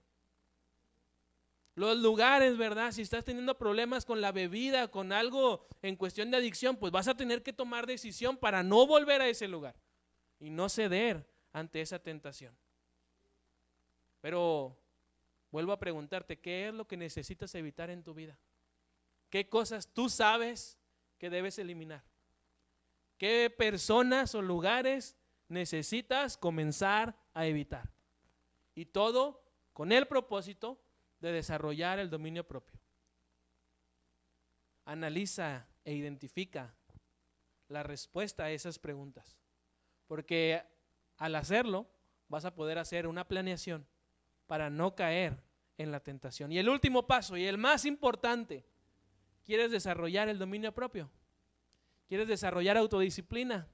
Los lugares, ¿verdad? Si estás teniendo problemas con la bebida, con algo en cuestión de adicción, pues vas a tener que tomar decisión para no volver a ese lugar y no ceder ante esa tentación. Pero vuelvo a preguntarte, ¿qué es lo que necesitas evitar en tu vida? ¿Qué cosas tú sabes que debes eliminar? ¿Qué personas o lugares necesitas comenzar a evitar? Y todo con el propósito de desarrollar el dominio propio. Analiza e identifica la respuesta a esas preguntas, porque al hacerlo vas a poder hacer una planeación para no caer en la tentación. Y el último paso y el más importante, ¿quieres desarrollar el dominio propio? ¿Quieres desarrollar autodisciplina?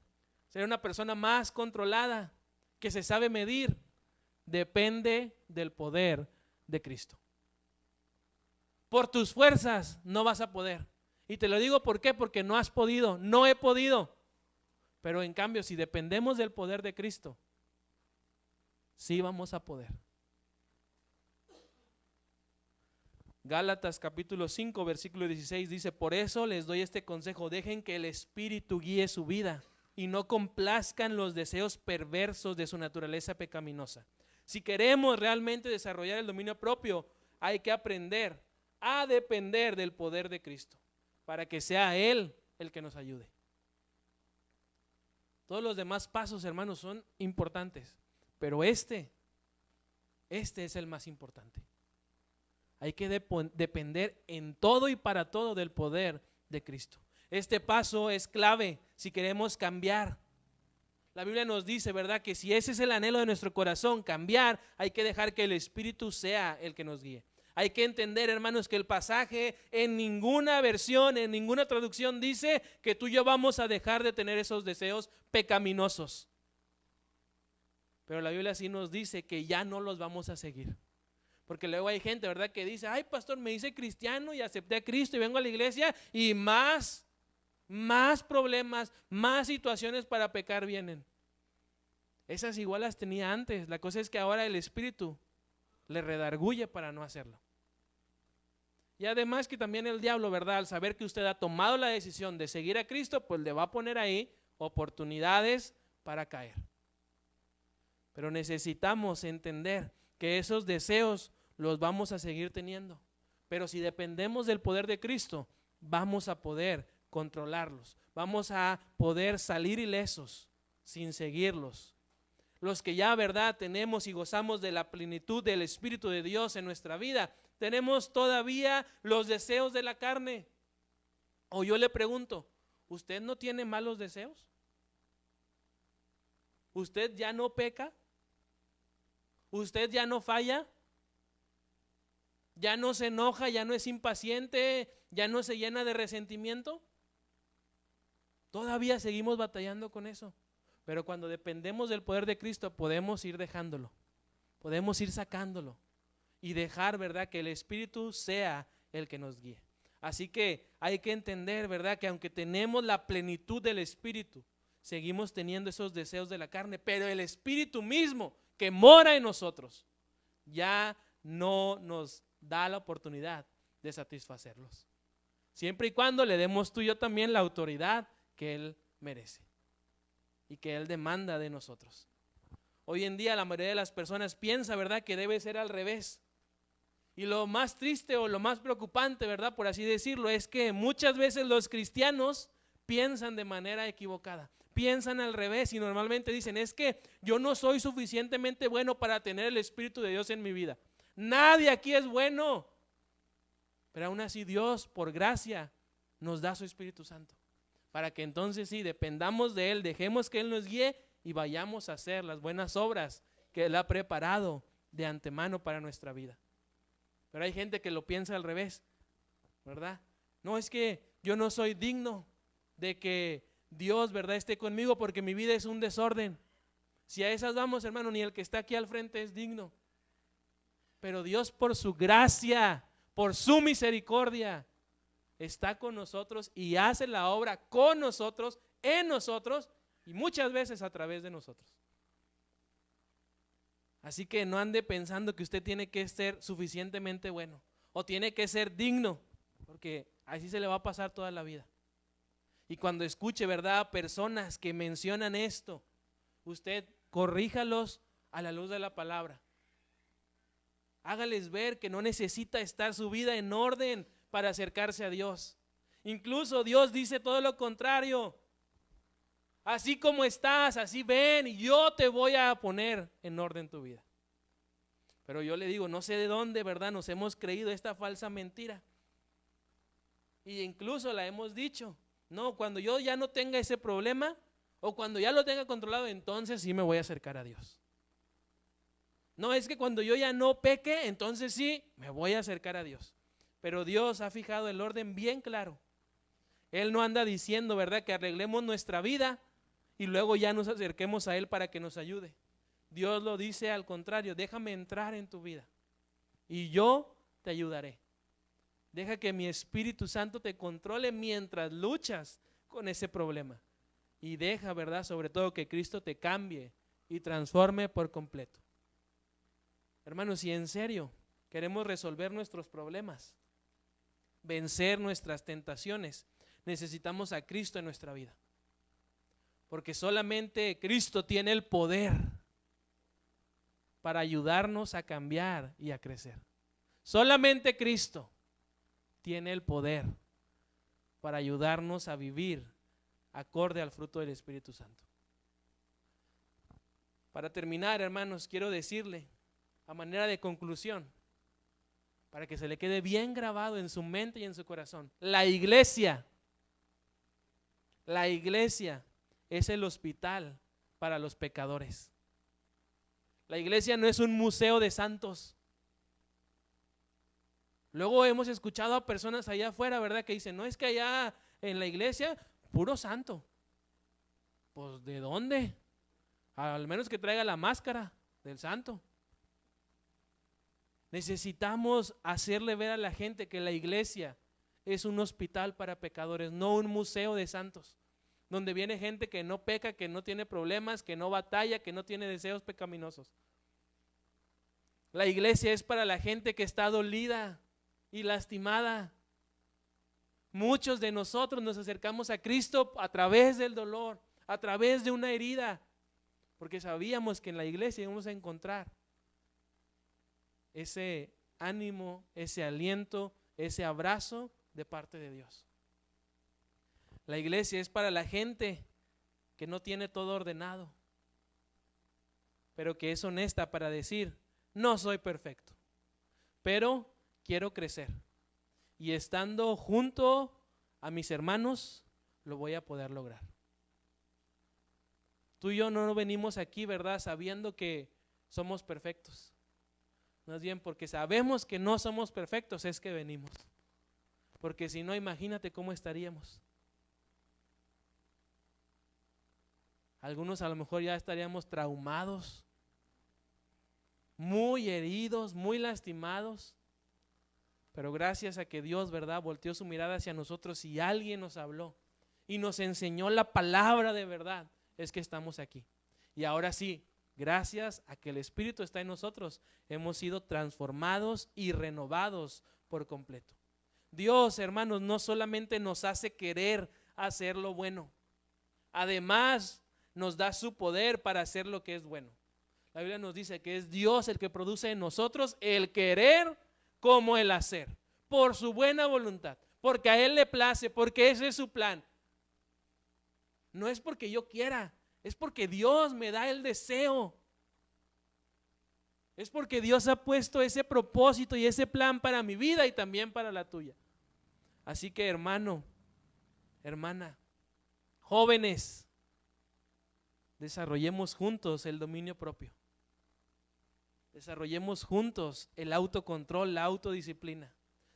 Ser una persona más controlada, que se sabe medir. Depende del poder de Cristo. Por tus fuerzas no vas a poder. Y te lo digo ¿por qué? Porque no has podido, no he podido. Pero en cambio, si dependemos del poder de Cristo, sí vamos a poder. Gálatas capítulo 5 versículo 16 dice, por eso les doy este consejo, dejen que el Espíritu guíe su vida y no complazcan los deseos perversos de su naturaleza pecaminosa. Si queremos realmente desarrollar el dominio propio, hay que aprender a depender del poder de Cristo, para que sea Él el que nos ayude. Todos los demás pasos, hermanos, son importantes, pero este es el más importante. Hay que depender en todo y para todo del poder de Cristo. Este paso es clave si queremos cambiar. La Biblia nos dice, ¿verdad?, que si ese es el anhelo de nuestro corazón, cambiar, hay que dejar que el Espíritu sea el que nos guíe. Hay que entender, hermanos, que el pasaje en ninguna versión, en ninguna traducción dice que tú y yo vamos a dejar de tener esos deseos pecaminosos. Pero la Biblia sí nos dice que ya no los vamos a seguir. Porque luego hay gente, ¿verdad?, que dice, ay, pastor, me hice cristiano y acepté a Cristo y vengo a la iglesia y más problemas, más situaciones para pecar vienen. Esas igual las tenía antes. La cosa es que ahora el Espíritu le redarguye para no hacerlo. Y además que también el diablo, ¿verdad?, al saber que usted ha tomado la decisión de seguir a Cristo, pues le va a poner ahí oportunidades para caer. Pero necesitamos entender que esos deseos los vamos a seguir teniendo. Pero si dependemos del poder de Cristo, vamos a poder controlarlos. Vamos a poder salir ilesos sin seguirlos. Los que ya, ¿verdad?, tenemos y gozamos de la plenitud del Espíritu de Dios en nuestra vida, tenemos todavía los deseos de la carne. O yo le pregunto, ¿usted no tiene malos deseos? ¿Usted ya no peca? ¿Usted ya no falla? ¿Ya no se enoja? ¿Ya no es impaciente? ¿Ya no se llena de resentimiento? Todavía seguimos batallando con eso. Pero cuando dependemos del poder de Cristo podemos ir dejándolo. Podemos ir sacándolo y dejar, ¿verdad?, que el Espíritu sea el que nos guíe. Así que hay que entender, ¿verdad?, que aunque tenemos la plenitud del Espíritu, seguimos teniendo esos deseos de la carne, pero el Espíritu mismo que mora en nosotros ya no nos da la oportunidad de satisfacerlos. Siempre y cuando le demos tú y yo también la autoridad que Él merece y que Él demanda de nosotros. Hoy en día la mayoría de las personas piensa, ¿verdad?, que debe ser al revés. Y lo más triste o lo más preocupante, ¿verdad?, por así decirlo, es que muchas veces los cristianos piensan de manera equivocada. Piensan al revés y normalmente dicen, es que yo no soy suficientemente bueno para tener el Espíritu de Dios en mi vida. Nadie aquí es bueno. Pero aún así Dios, por gracia, nos da su Espíritu Santo. Para que entonces sí, dependamos de Él, dejemos que Él nos guíe y vayamos a hacer las buenas obras que Él ha preparado de antemano para nuestra vida. Pero hay gente que lo piensa al revés, ¿verdad? No, es que yo no soy digno de que Dios, ¿verdad?, esté conmigo porque mi vida es un desorden. Si a esas vamos, hermano, ni el que está aquí al frente es digno. Pero Dios, por su gracia, por su misericordia, está con nosotros y hace la obra con nosotros, en nosotros y muchas veces a través de nosotros. Así que no ande pensando que usted tiene que ser suficientemente bueno o tiene que ser digno, porque así se le va a pasar toda la vida. Y cuando escuche, ¿verdad?, personas que mencionan esto, usted corríjalos a la luz de la palabra. Hágales ver que no necesita estar su vida en orden para acercarse a Dios. Incluso Dios dice todo lo contrario. Así como estás, así ven y yo te voy a poner en orden tu vida. Pero yo le digo, no sé de dónde, ¿verdad?, nos hemos creído esta falsa mentira. Y incluso la hemos dicho. No, cuando yo ya no tenga ese problema o cuando ya lo tenga controlado, entonces sí me voy a acercar a Dios. No, es que cuando yo ya no peque, entonces sí me voy a acercar a Dios. Pero Dios ha fijado el orden bien claro. Él no anda diciendo, ¿verdad?, que arreglemos nuestra vida y luego ya nos acerquemos a Él para que nos ayude. Dios lo dice al contrario, déjame entrar en tu vida y yo te ayudaré. Deja que mi Espíritu Santo te controle mientras luchas con ese problema. Y deja, ¿verdad?, sobre todo que Cristo te cambie y transforme por completo. Hermanos, si en serio queremos resolver nuestros problemas, vencer nuestras tentaciones, necesitamos a Cristo en nuestra vida. Porque solamente Cristo tiene el poder para ayudarnos a cambiar y a crecer. Solamente Cristo tiene el poder para ayudarnos a vivir acorde al fruto del Espíritu Santo. Para terminar, hermanos, quiero decirle, a manera de conclusión, para que se le quede bien grabado en su mente y en su corazón, la iglesia es el hospital para los pecadores. La iglesia no es un museo de santos. Luego hemos escuchado a personas allá afuera, ¿verdad?, que dicen, no, es que allá en la iglesia, puro santo. Pues, ¿de dónde? Al menos que traiga la máscara del santo. Necesitamos hacerle ver a la gente que la iglesia es un hospital para pecadores, no un museo de santos, donde viene gente que no peca, que no tiene problemas, que no batalla, que no tiene deseos pecaminosos. La iglesia es para la gente que está dolida y lastimada. Muchos de nosotros nos acercamos a Cristo a través del dolor, a través de una herida, porque sabíamos que en la iglesia íbamos a encontrar ese ánimo, ese aliento, ese abrazo de parte de Dios. La iglesia es para la gente que no tiene todo ordenado, pero que es honesta para decir, no soy perfecto, pero quiero crecer. Y estando junto a mis hermanos, lo voy a poder lograr. Tú y yo no venimos aquí, ¿verdad?, sabiendo que somos perfectos. Más bien porque sabemos que no somos perfectos es que venimos. Porque si no, imagínate cómo estaríamos. Algunos a lo mejor ya estaríamos traumados, muy heridos, muy lastimados. Pero gracias a que Dios, ¿verdad?, volteó su mirada hacia nosotros y alguien nos habló y nos enseñó la palabra de verdad, es que estamos aquí. Y ahora sí, gracias a que el Espíritu está en nosotros, hemos sido transformados y renovados por completo. Dios, hermanos, no solamente nos hace querer hacer lo bueno, además nos da su poder para hacer lo que es bueno. La Biblia nos dice que es Dios el que produce en nosotros el querer como el hacer, por su buena voluntad, porque a Él le place, porque ese es su plan. No es porque yo quiera, es porque Dios me da el deseo. Es porque Dios ha puesto ese propósito y ese plan para mi vida y también para la tuya. Así que, hermano, hermana, jóvenes, desarrollemos juntos el dominio propio. Desarrollemos juntos el autocontrol, la autodisciplina.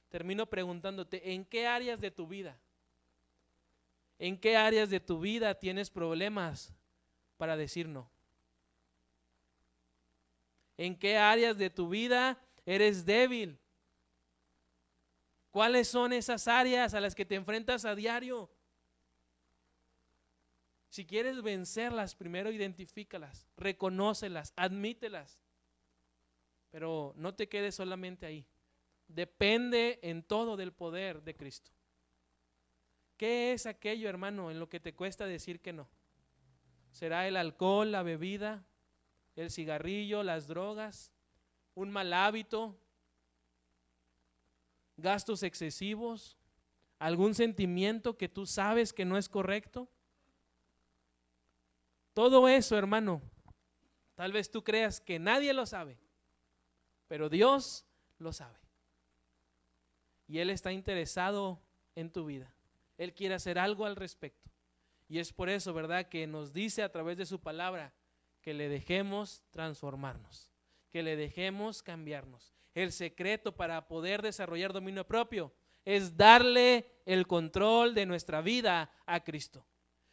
Termino preguntándote, ¿en qué áreas de tu vida? ¿En qué áreas de tu vida tienes problemas para decir no? ¿En qué áreas de tu vida eres débil? ¿Cuáles son esas áreas a las que te enfrentas a diario? Si quieres vencerlas, primero identifícalas, reconócelas, admítelas. Pero no te quedes solamente ahí. Depende en todo del poder de Cristo. ¿Qué es aquello, hermano, en lo que te cuesta decir que no? ¿Será el alcohol, la bebida, el cigarrillo, las drogas, un mal hábito, gastos excesivos, algún sentimiento que tú sabes que no es correcto? Todo eso, hermano, tal vez tú creas que nadie lo sabe, pero Dios lo sabe. Y Él está interesado en tu vida. Él quiere hacer algo al respecto. Y es por eso, ¿verdad?, que nos dice a través de su palabra que le dejemos transformarnos, que le dejemos cambiarnos. El secreto para poder desarrollar dominio propio es darle el control de nuestra vida a Cristo.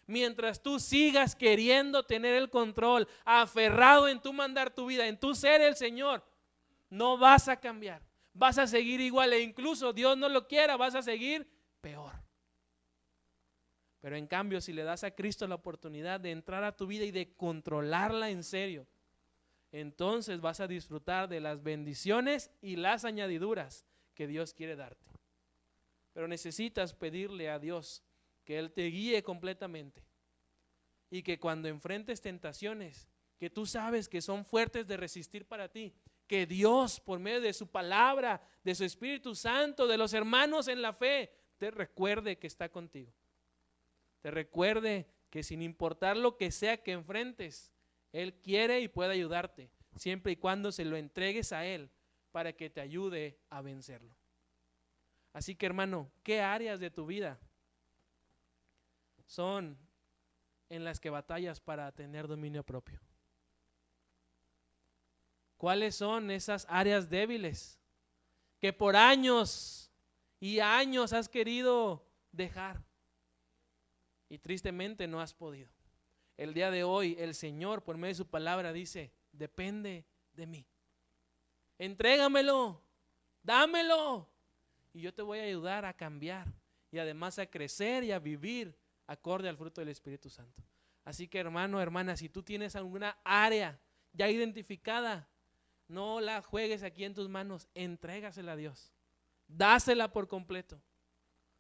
Mientras tú sigas queriendo tener el control, aferrado en tu mandar tu vida, en tu ser el Señor, no vas a cambiar, vas a seguir igual e incluso Dios no lo quiera, vas a seguir peor. Pero en cambio, si le das a Cristo la oportunidad de entrar a tu vida y de controlarla en serio, entonces vas a disfrutar de las bendiciones y las añadiduras que Dios quiere darte. Pero necesitas pedirle a Dios que Él te guíe completamente y que cuando enfrentes tentaciones que tú sabes que son fuertes de resistir para ti, que Dios, por medio de su palabra, de su Espíritu Santo, de los hermanos en la fe, te recuerde que está contigo. Te recuerde que sin importar lo que sea que enfrentes, Él quiere y puede ayudarte, siempre y cuando se lo entregues a Él para que te ayude a vencerlo. Así que, hermano, ¿qué áreas de tu vida son en las que batallas para tener dominio propio? ¿Cuáles son esas áreas débiles que por años y años has querido dejar y tristemente no has podido? El día de hoy el Señor por medio de su palabra dice, depende de mí. Entrégamelo, dámelo y yo te voy a ayudar a cambiar y además a crecer y a vivir acorde al fruto del Espíritu Santo. Así que, hermano, hermana, si tú tienes alguna área ya identificada, no la juegues aquí en tus manos, entrégasela a Dios, dásela por completo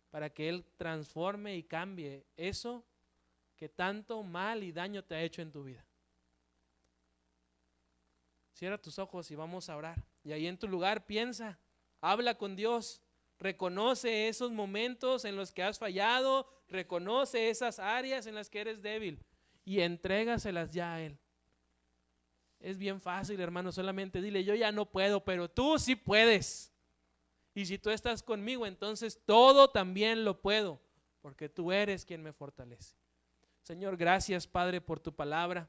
para que Él transforme y cambie eso que tanto mal y daño te ha hecho en tu vida. Cierra tus ojos y vamos a orar. Y ahí en tu lugar piensa, habla con Dios, reconoce esos momentos en los que has fallado, reconoce esas áreas en las que eres débil y entrégaselas ya a Él. Es bien fácil, hermano, solamente dile, yo ya no puedo, pero tú sí puedes. Y si tú estás conmigo, entonces todo también lo puedo, porque tú eres quien me fortalece. Señor, gracias, Padre, por tu palabra,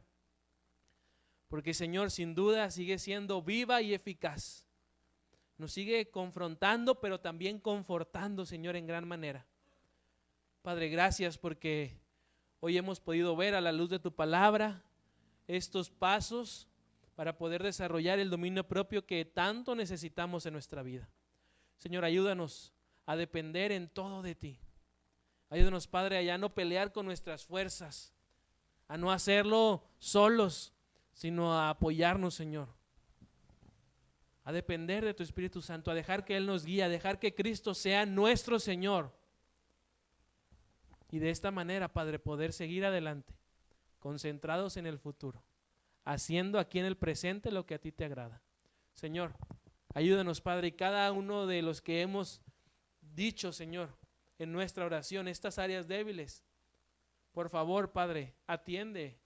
porque, Señor, sin duda sigue siendo viva y eficaz. Nos sigue confrontando, pero también confortando, Señor, en gran manera. Padre, gracias porque hoy hemos podido ver a la luz de tu palabra estos pasos para poder desarrollar el dominio propio que tanto necesitamos en nuestra vida. Señor, ayúdanos a depender en todo de ti. Ayúdanos, Padre, a ya no pelear con nuestras fuerzas, a no hacerlo solos, sino a apoyarnos, Señor, a depender de tu Espíritu Santo, a dejar que Él nos guíe, a dejar que Cristo sea nuestro Señor. Y de esta manera, Padre, poder seguir adelante, concentrados en el futuro, haciendo aquí en el presente lo que a ti te agrada. Señor, ayúdanos, Padre, y cada uno de los que hemos dicho, Señor, en nuestra oración, estas áreas débiles, por favor, Padre, atiende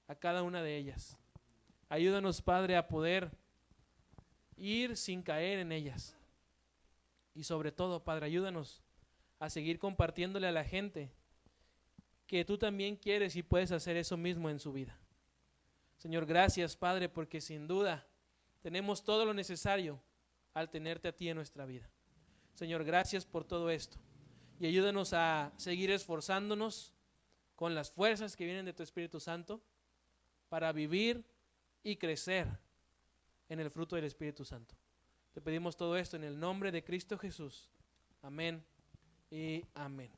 a cada una de ellas. Ayúdanos, Padre, a poder ir sin caer en ellas. Y sobre todo, Padre, ayúdanos a seguir compartiéndole a la gente que tú también quieres y puedes hacer eso mismo en su vida. Señor, gracias, Padre, porque sin duda tenemos todo lo necesario al tenerte a ti en nuestra vida. Señor, gracias por todo esto. Y ayúdanos a seguir esforzándonos con las fuerzas que vienen de tu Espíritu Santo para vivir y crecer en el fruto del Espíritu Santo. Te pedimos todo esto en el nombre de Cristo Jesús. Amén y amén.